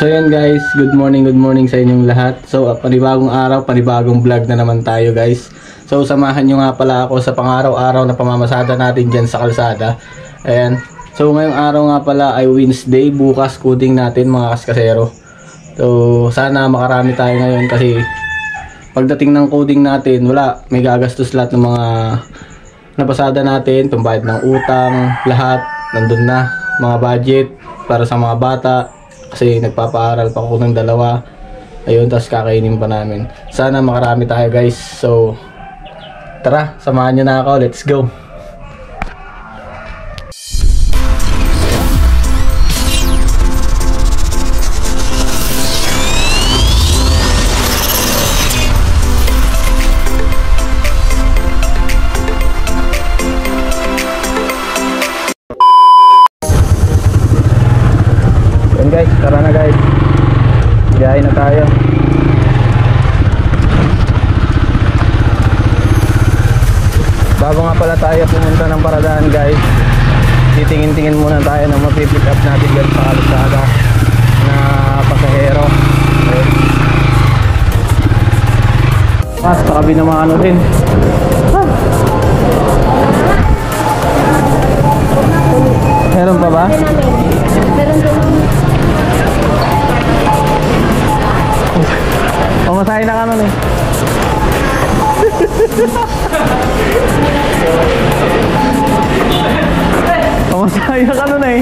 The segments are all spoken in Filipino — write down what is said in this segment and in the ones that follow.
So yan guys, good morning sa inyong lahat. So panibagong araw, panibagong vlog na naman tayo guys. So samahan nyo nga pala ako sa pang-araw-araw na pamamasada natin dyan sa kalsada. Ayan. So ngayong araw nga pala ay Wednesday, bukas coding natin mga kaskasero. So sana makarami tayo ngayon kasi pagdating ng coding natin, wala, may gagastos lahat ng mga napasada natin, pambayad ng utang, lahat nandun na, mga budget para sa mga bata. Kasi nagpapaaral pa ako ng dalawa. Ayun, tapos kakainin pa namin. Sana makarami tayo guys. So tara, samahan nyo na ako. Let's go. Guys, tara na guys, biyahe na tayo. Bago nga pala tayo pumunta ng paradahan guys, titingin-tingin muna tayo na mapipick up natin dyan sa kalsada na pasahero. Sa kabi na mga ano din. Meron pa ba? Meron doon. Pamasahin na ka nun eh. Pamasahin na ka nun eh.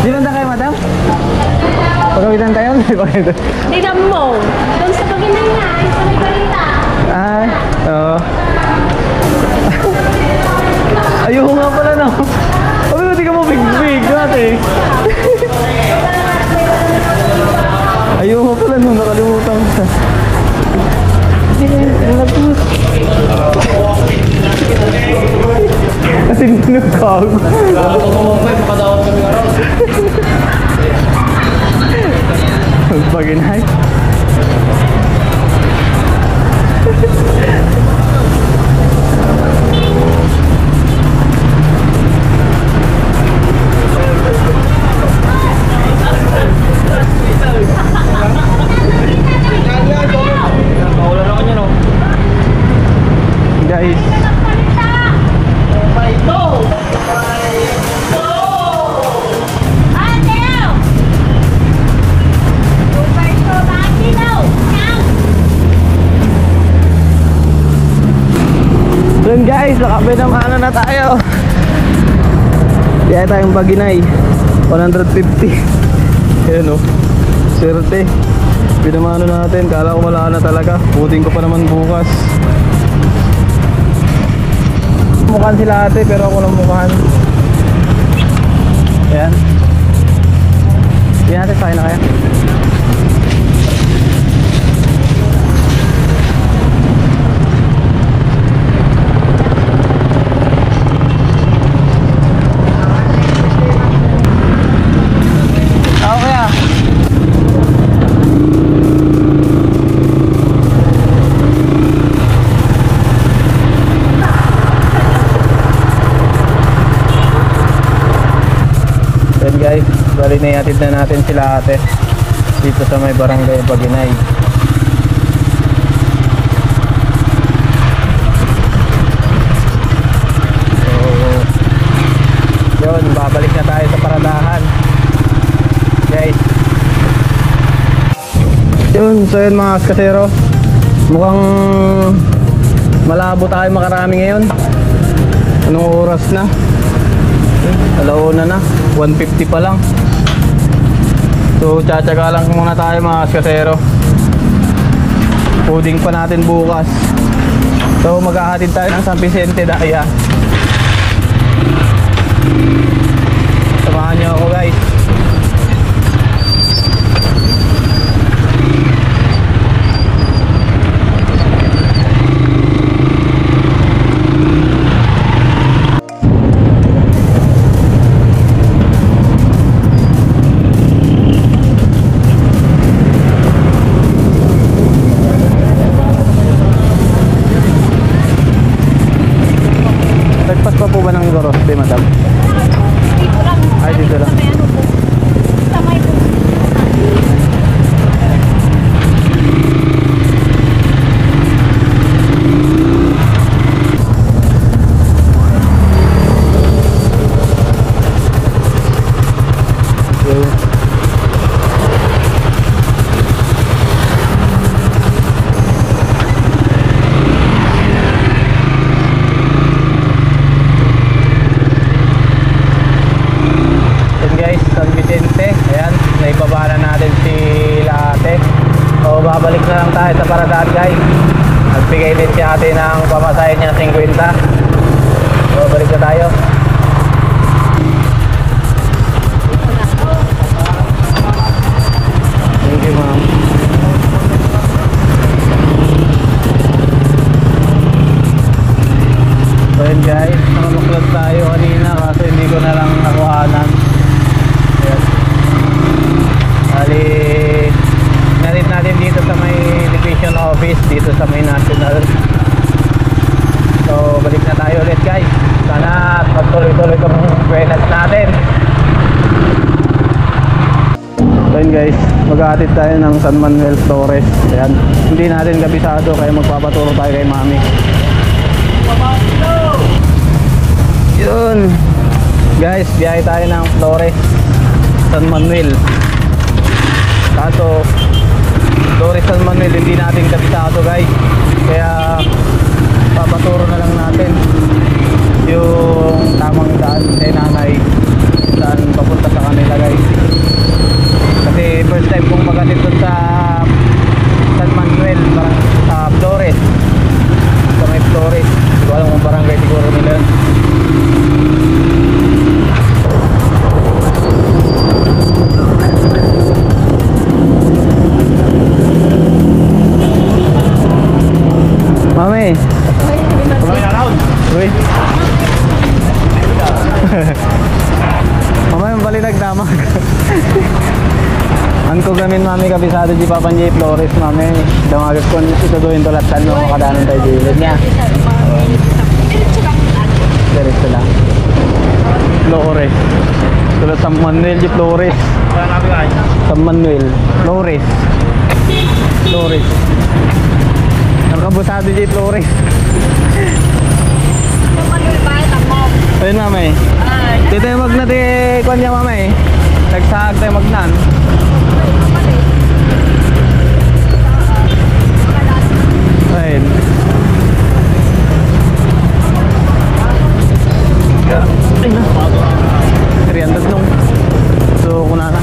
Dinanda kayo madam? Pagawitan tayo? Tignan mo. Doon sa paginan niya, yung panibalita. Ah, oo. Ayoko nga pala no. Sabi ko di ka mo big-big dati. Ayoko pala no, nakalimutan ko. Kasi ninugkog. Magpaginay. Guys, dun guys, nakapinamana na tayo. Kaya tayong Baginay 150. Ayan o, swerte. Pinamano natin, kala ko wala na talaga. Puting ko pa naman bukas. Mukhaan sila ate pero ako lang mukhaan. Ayan. Hindi natin, sakay na kaya. Guys, bali na iatid na natin sila ate dito sa may barangay Baginay. So yun, babalik na tayo sa paradahan guys. Yun, so yun mga kasero, mukhang malabo tayo makarami ngayon. Anong oras na? Alauna na, 150 pa lang. So tsatsaga lang muna tayo mga kasero. Coding pa natin bukas. So maghahatid tayo ng San Vicente Daya. Samahan niyo ako guys. na lang tayo sa paradahan guys. Nagbigay din si ate ng pamasahe niya 50. So balik na tayo. Thank you ma'am. So yun guys, nakamuklog tayo kanina kasi hindi ko na lang nakuhanan. Ayan. Bali, nalit natin dito sa may division office, dito sa may national. So balik na tayo ulit guys. Sana magtuloy-tuloy kami buenas natin. So yun guys, mag-aatid tayo ng San Manuel Flores. Ayan. Hindi natin kabisado kaya magpapaturo tayo kay mami. Yun guys, biyahe tayo ng Flores, San Manuel. Kaso Flores, San Manuel hindi natin kabisado guys, kaya papaturo na lang natin yung tamang daan kay nanay saan papunta sa kanila guys. Kasi first time kong mag-atid dun sa San Manuel, parang sa Flores, sa may Flores. Hindi ko alam kung barangay siguro nila. Mami. Uy. Mami, mabalinag damag. Ang ko gamin mami kabisado di Papa J Flores mami. Damagas ko ito doon tulatan mo makadanan tayo gilid niya. Diretso lang. Flores. Tulad San Manuel di Flores. San Manuel Flores. Flores. Ang kabusado di Flores. Ayun mami. Dito yung magna di kwan niya mami. Nagsahag tayo magnan. Ayun. Ayun na. 300 nung. So kuna na.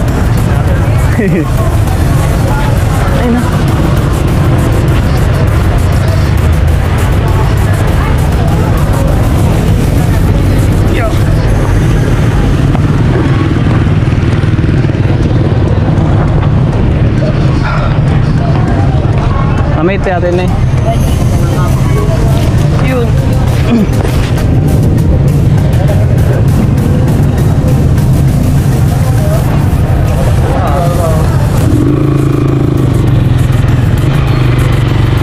Ayun na. Mamit natin eh. Yun.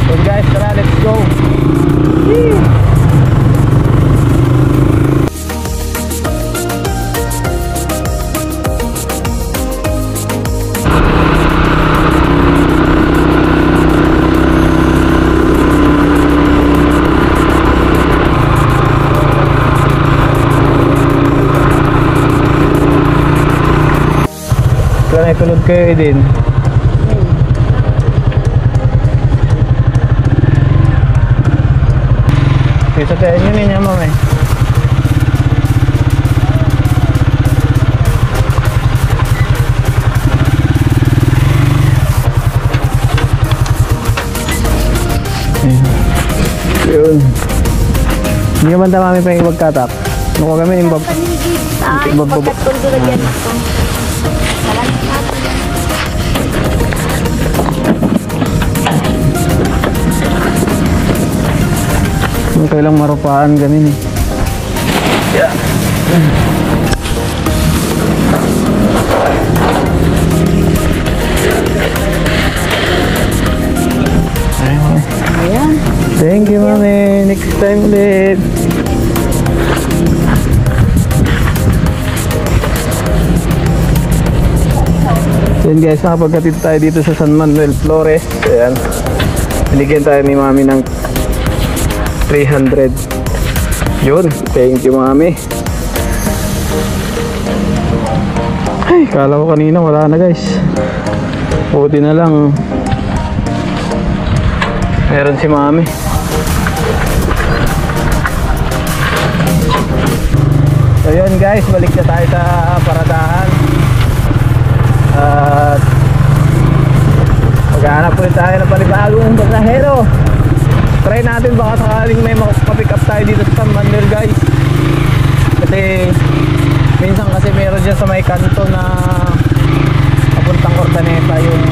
So guys, tara, let's go. Kaya nakulod kayo din. Isa tayo nyo niya mami. Yun. Hindi naman ta mami pa yung magkatak. Nakuha kami yung kailang marupaan ganin eh. Yeah. Ayan. Thank you mami. Next time ulit. So yun guys, nakapagkatid tayo dito sa San Manuel Flores. Ayan. Binigyan tayo ni mami ng 300. Yun, thank you mami. Ay, kala ko kanina wala na guys. Buti na lang meron si mami. So yun guys, balik na tayo sa paradahan. At maghanap ulit tayo ng palibasa. to na papuntang Ordaneta yung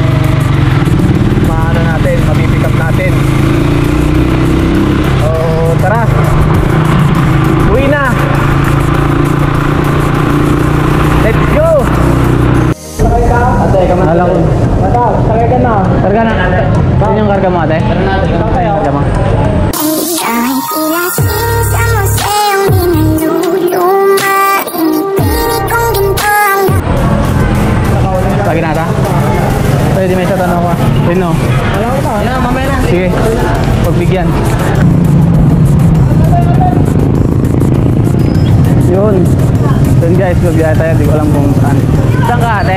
maano natin, mapipick up natin. So tara, uwi na, let's go. Ate, kamala ko. Sakay ka na. Karga na. Saan yung karga mo, ate? Karga mo. Lagi na ata? Pwede may isa tanong ko. Rino? Wala ko pa. Ano, mamaya na. Sige, pagbigyan. Yun. Yun guys, magbiyahe tayo. Di ko alam kung saan. Saan ka ate?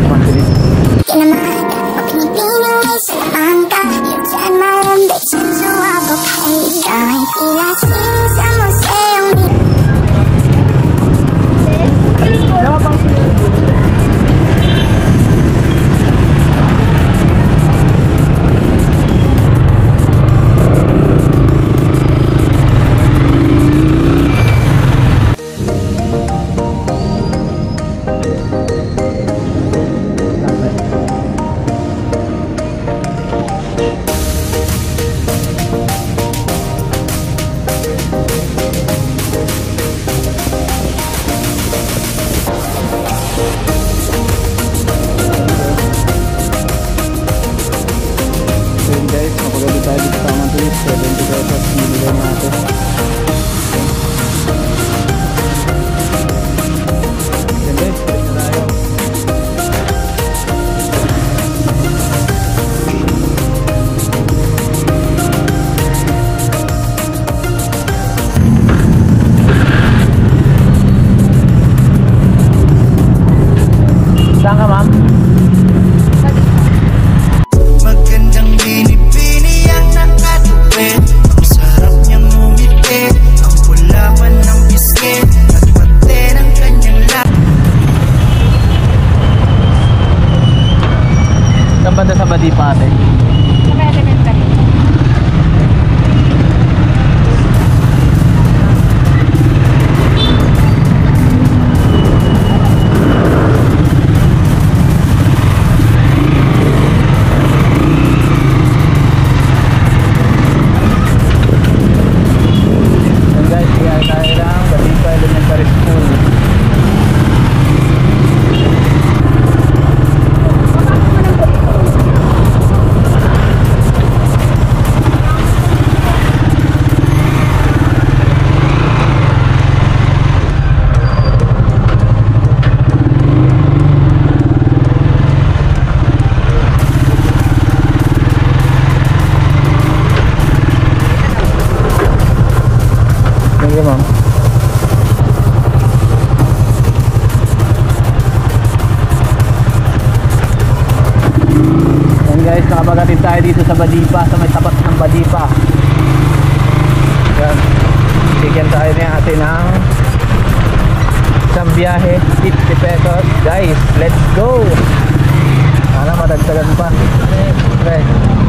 Masilis. Saan ka, ma'am? Magandang bini-bini ang nakatupid. Ang sarap niyang ngumiti. Ang pulawan ng biscuit at pati ng kanyang Saan banda sa Badipa, ate? Thank you, ma'am. Yan guys, nakabagatid tayo dito sa Badipa, sa may tapat ng Badipa. Yan. Bigyan tayo niya atin ng isang biyahe, 50 pesos. Guys, let's go! Sana madagdagan pa. Okay.